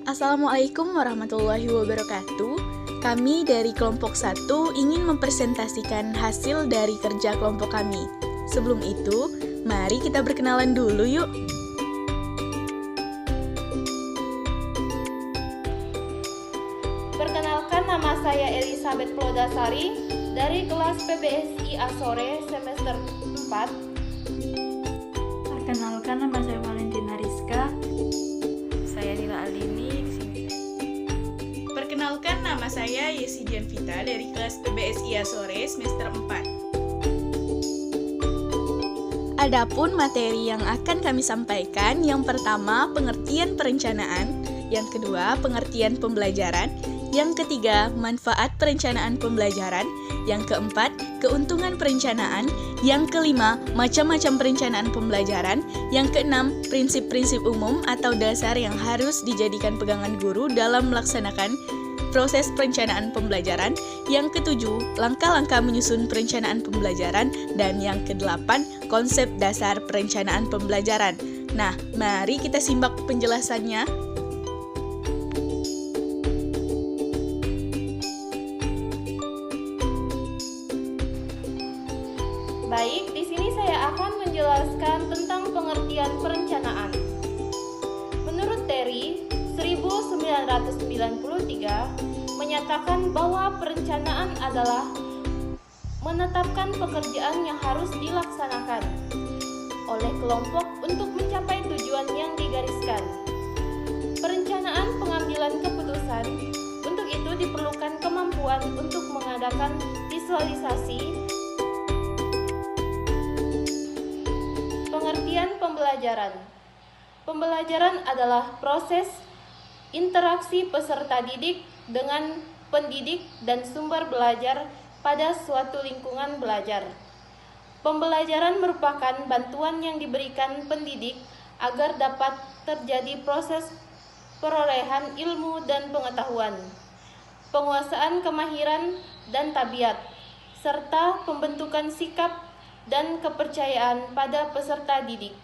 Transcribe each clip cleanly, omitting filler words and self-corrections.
Assalamualaikum warahmatullahi wabarakatuh. Kami dari kelompok 1 ingin mempresentasikan hasil dari kerja kelompok kami. Sebelum itu, mari kita berkenalan dulu yuk. Perkenalkan, nama saya Elizabeth Plodasari dari kelas PBSI Asore semester 4. Perkenalkan, nama saya Valentina Rizka. Saya Nila Alini. Perkenalkan, nama saya Yesi Dianvita dari kelas PBSI Asore semester 4. Adapun materi yang akan kami sampaikan, yang pertama pengertian perencanaan, yang kedua pengertian pembelajaran, yang ketiga manfaat perencanaan pembelajaran, yang keempat keuntungan perencanaan, yang kelima macam-macam perencanaan pembelajaran, yang keenam prinsip-prinsip umum atau dasar yang harus dijadikan pegangan guru dalam melaksanakan proses perencanaan pembelajaran, yang ketujuh langkah-langkah menyusun perencanaan pembelajaran, dan yang kedelapan konsep dasar perencanaan pembelajaran. Nah, mari kita simak penjelasannya. Baik, di sini saya akan menjelaskan tentang pengertian perencanaan. Menurut Terry, 1993 menyatakan bahwa perencanaan adalah menetapkan pekerjaan yang harus dilaksanakan oleh kelompok untuk mencapai tujuan yang digariskan. Perencanaan pengambilan keputusan, untuk itu diperlukan kemampuan untuk mengadakan visualisasi. Pengertian pembelajaran. Pembelajaran adalah proses interaksi peserta didik dengan pendidik dan sumber belajar pada suatu lingkungan belajar. Pembelajaran merupakan bantuan yang diberikan pendidik agar dapat terjadi proses perolehan ilmu dan pengetahuan, penguasaan kemahiran dan tabiat, serta pembentukan sikap dan kepercayaan pada peserta didik.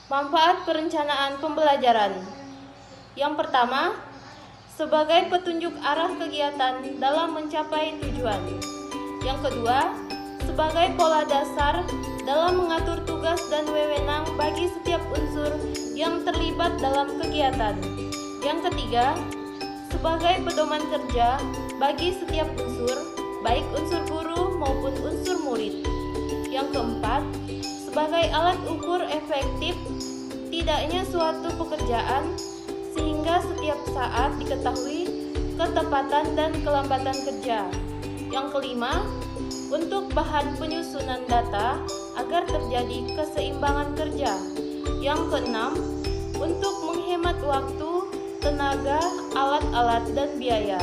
Manfaat perencanaan pembelajaran. Yang pertama, sebagai petunjuk arah kegiatan dalam mencapai tujuan. Yang kedua, sebagai pola dasar dalam mengatur tugas dan wewenang bagi setiap unsur yang terlibat dalam kegiatan. Yang ketiga, sebagai pedoman kerja bagi setiap unsur, baik unsur guru maupun unsur murid. Yang keempat, sebagai alat ukur efektif tidaknya suatu pekerjaan sehingga setiap saat diketahui ketepatan dan kelambatan kerja. Yang kelima, untuk bahan penyusunan data agar terjadi keseimbangan kerja. Yang keenam, untuk menghemat waktu, tenaga, alat-alat, dan biaya.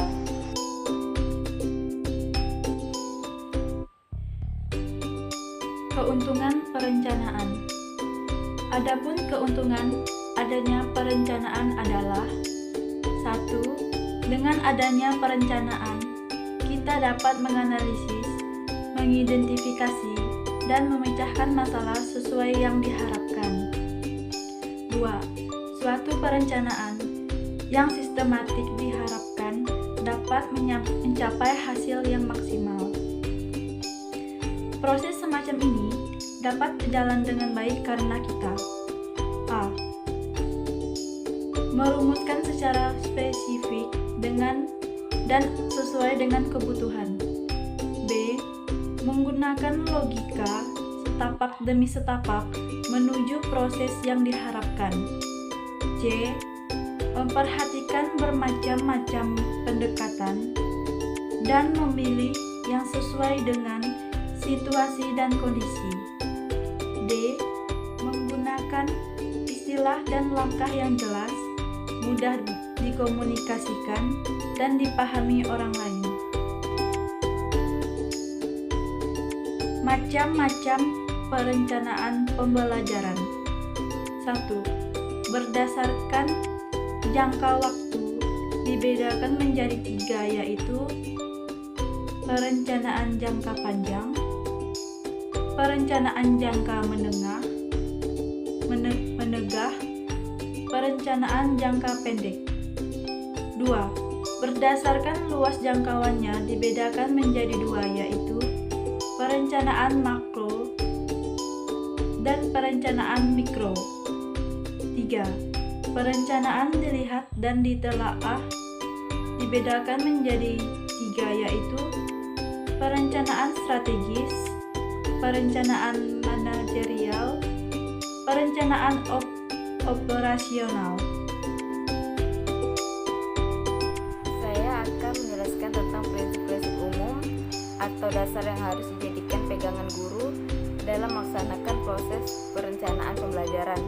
Keuntungan perencanaan. Adapun keuntungan adanya perencanaan adalah 1. Dengan adanya perencanaan, kita dapat menganalisis, mengidentifikasi, dan memecahkan masalah sesuai yang diharapkan. 2. Suatu perencanaan yang sistematik diharapkan dapat mencapai hasil yang maksimal. Proses semacam ini dapat berjalan dengan baik karena kita a. merumuskan secara spesifik dan sesuai dengan kebutuhan. B. Menggunakan logika setapak demi setapak menuju proses yang diharapkan. C. Memperhatikan bermacam-macam pendekatan dan memilih yang sesuai dengan situasi dan kondisi. D. Menggunakan istilah dan langkah yang jelas, mudah dikomunikasikan dan dipahami orang lain. Macam-macam perencanaan pembelajaran. 1. Berdasarkan jangka waktu dibedakan menjadi 3, yaitu perencanaan jangka panjang, perencanaan jangka menengah, perencanaan jangka pendek. 2. Berdasarkan luas jangkauannya dibedakan menjadi dua, yaitu perencanaan makro dan perencanaan mikro. 3. Perencanaan dilihat dan ditelaah dibedakan menjadi 3, yaitu perencanaan strategis, perencanaan manajerial, perencanaan operasional. Saya akan menjelaskan tentang prinsip-prinsip umum atau dasar yang harus dijadikan pegangan guru dalam melaksanakan proses perencanaan pembelajaran.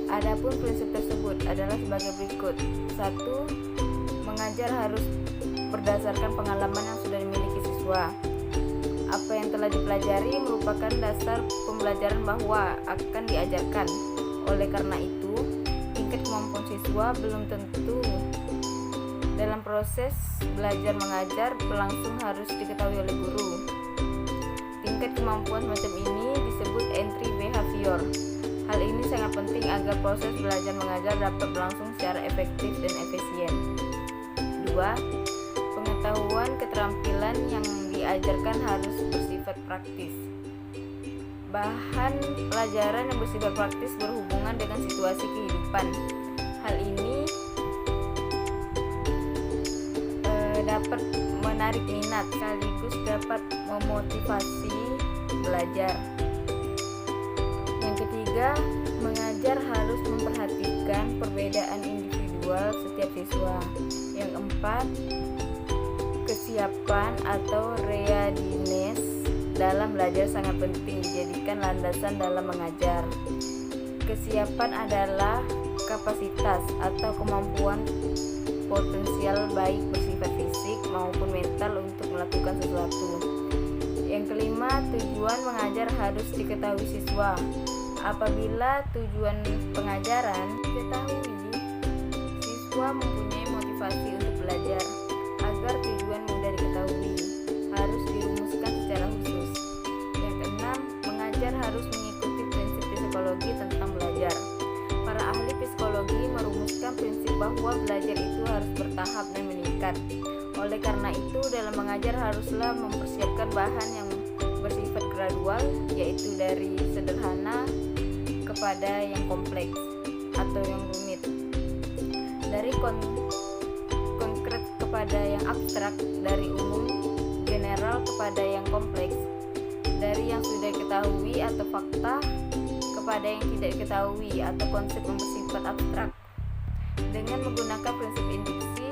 Adapun prinsip tersebut adalah sebagai berikut. 1. Mengajar harus berdasarkan pengalaman yang sudah dimiliki siswa. Apa yang telah dipelajari merupakan dasar pembelajaran bahwa akan diajarkan. Oleh karena itu, tingkat kemampuan siswa belum tentu dalam proses belajar mengajar berlangsung harus diketahui oleh guru. Tingkat kemampuan semacam ini disebut entry behavior. Hal ini sangat penting agar proses belajar mengajar dapat berlangsung secara efektif dan efisien. 2. Pengetahuan keterampilan yang diajarkan harus bersifat praktis. Bahan pelajaran yang bersifat praktis berhubungan dengan situasi kehidupan. Hal ini dapat menarik minat sekaligus dapat memotivasi belajar. Yang ketiga, mengajar harus memperhatikan perbedaan individual setiap siswa. Yang keempat, kesiapan atau readiness dalam belajar sangat penting dijadikan landasan dalam mengajar. Kesiapan adalah kapasitas atau kemampuan potensial baik bersifat fisik maupun mental untuk melakukan sesuatu. Yang kelima, tujuan mengajar harus diketahui siswa. Apabila tujuan pengajaran diketahui, siswa mempunyai motivasi untuk belajar. Agar tujuan mudah diketahui, harus dirumuskan secara khusus. Yang keenam, mengajar harus mengikuti prinsip psikologi tentang belajar. Para ahli psikologi merumuskan prinsip bahwa belajar itu harus bertahap dan meningkat. Oleh karena itu, dalam mengajar haruslah mempersiapkan bahan yang bersifat gradual, yaitu dari sederhana kepada yang kompleks atau yang rumit, dari konkret kepada yang abstrak, dari umum general kepada yang kompleks, dari yang sudah diketahui atau fakta kepada yang tidak diketahui atau konsep yang bersifat abstrak, dengan menggunakan prinsip induksi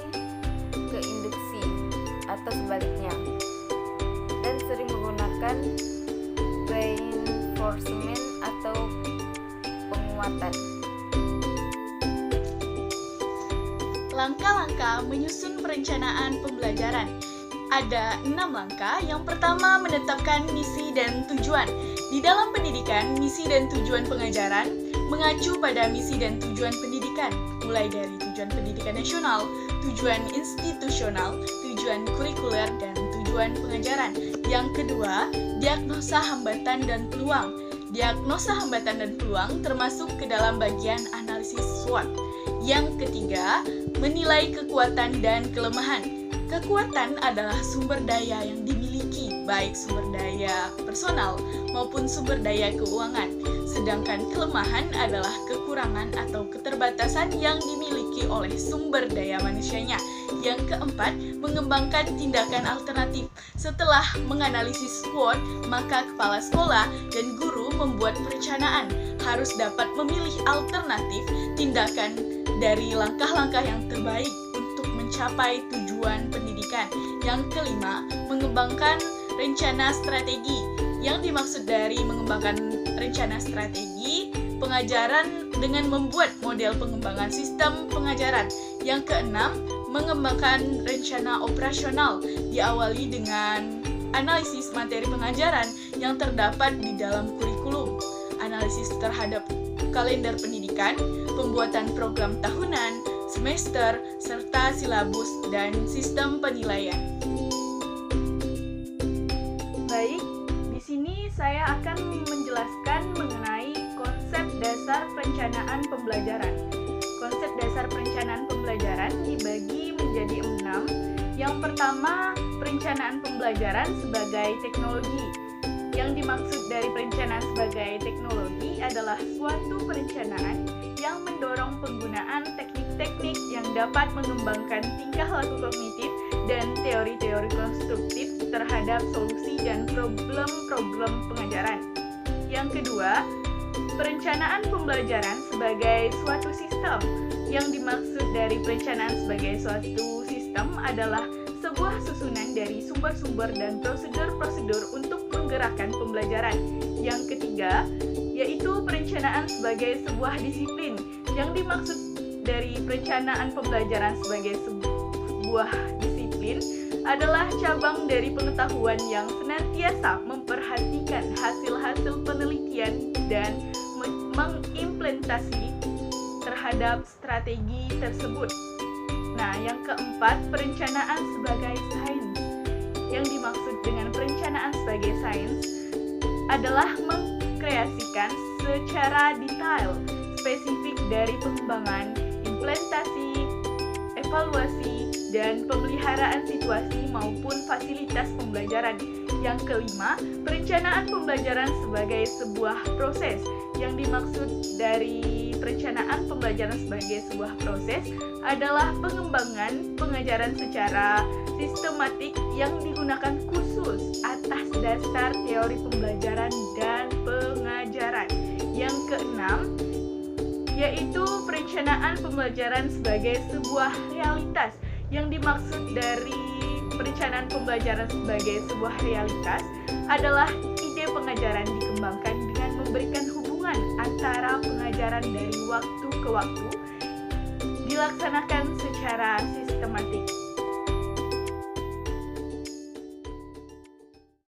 ke induksi atau sebaliknya, dan sering menggunakan reinforcement atau penguatan. Langkah-langkah menyusun perencanaan pembelajaran. Ada 6 langkah. Yang pertama, menetapkan misi dan tujuan. Di dalam pendidikan, misi dan tujuan pengajaran mengacu pada misi dan tujuan pendidikan, mulai dari tujuan pendidikan nasional, tujuan institusional, tujuan kurikuler, dan tujuan pengajaran. Yang kedua, diagnosa hambatan dan peluang. Diagnosa hambatan dan peluang termasuk ke dalam bagian analisis SWOT. Yang ketiga, menilai kekuatan dan kelemahan. Kekuatan adalah sumber daya yang dimiliki, baik sumber daya personal maupun sumber daya keuangan. Sedangkan kelemahan adalah kekurangan atau keterbatasan yang dimiliki oleh sumber daya manusianya. Yang keempat, mengembangkan tindakan alternatif. Setelah menganalisis SWOT, maka kepala sekolah dan guru membuat perencanaan, harus dapat memilih alternatif tindakan dari langkah-langkah yang terbaik untuk mencapai tujuan pendidikan. Yang kelima, mengembangkan rencana strategi. Yang dimaksud dari mengembangkan rencana strategi pengajaran dengan membuat model pengembangan sistem pengajaran. Yang keenam, mengembangkan rencana operasional, diawali dengan analisis materi pengajaran yang terdapat di dalam kurikulum, analisis terhadap kalender pendidikan, pembuatan program tahunan, semester, serta silabus dan sistem penilaian. Baik, di sini saya akan menjelaskan mengenai konsep dasar perencanaan pembelajaran. konsep dasar perencanaan pembelajaran dibagi menjadi 6. Yang pertama, perencanaan pembelajaran sebagai teknologi. Yang dimaksud dari perencanaan sebagai teknologi adalah suatu perencanaan yang mendorong penggunaan teknik-teknik yang dapat mengembangkan tingkah laku kognitif dan teori-teori konstruktif terhadap solusi dan problem-problem pengajaran. Yang kedua, perencanaan pembelajaran sebagai suatu sistem. Yang dimaksud dari perencanaan sebagai suatu sistem adalah sebuah susunan dari sumber-sumber dan prosedur-prosedur untuk menggerakkan pembelajaran. Yang ketiga, yaitu perencanaan sebagai sebuah disiplin. Yang dimaksud dari perencanaan pembelajaran sebagai sebuah disiplin adalah cabang dari pengetahuan yang senantiasa memperhatikan hasil-hasil penelitian dan mengimplementasi terhadap strategi tersebut. Nah, yang keempat, perencanaan sebagai sains. Yang dimaksud dengan perencanaan sebagai sains adalah mengkreasikan secara detail, spesifik dari pengembangan, implementasi, evaluasi, dan pemeliharaan situasi maupun fasilitas pembelajaran. Yang kelima, perencanaan pembelajaran sebagai sebuah proses. Yang dimaksud dari perencanaan pembelajaran sebagai sebuah proses adalah pengembangan pengajaran secara sistematik yang digunakan khusus atas dasar teori pembelajaran dan pengajaran. Yang keenam, yaitu perencanaan pembelajaran sebagai sebuah realitas. Yang dimaksud dari perencanaan pembelajaran sebagai sebuah realitas adalah ide pengajaran dikembangkan dengan memberikan hubungan antara pengajaran dari waktu ke waktu, dilaksanakan secara sistematik.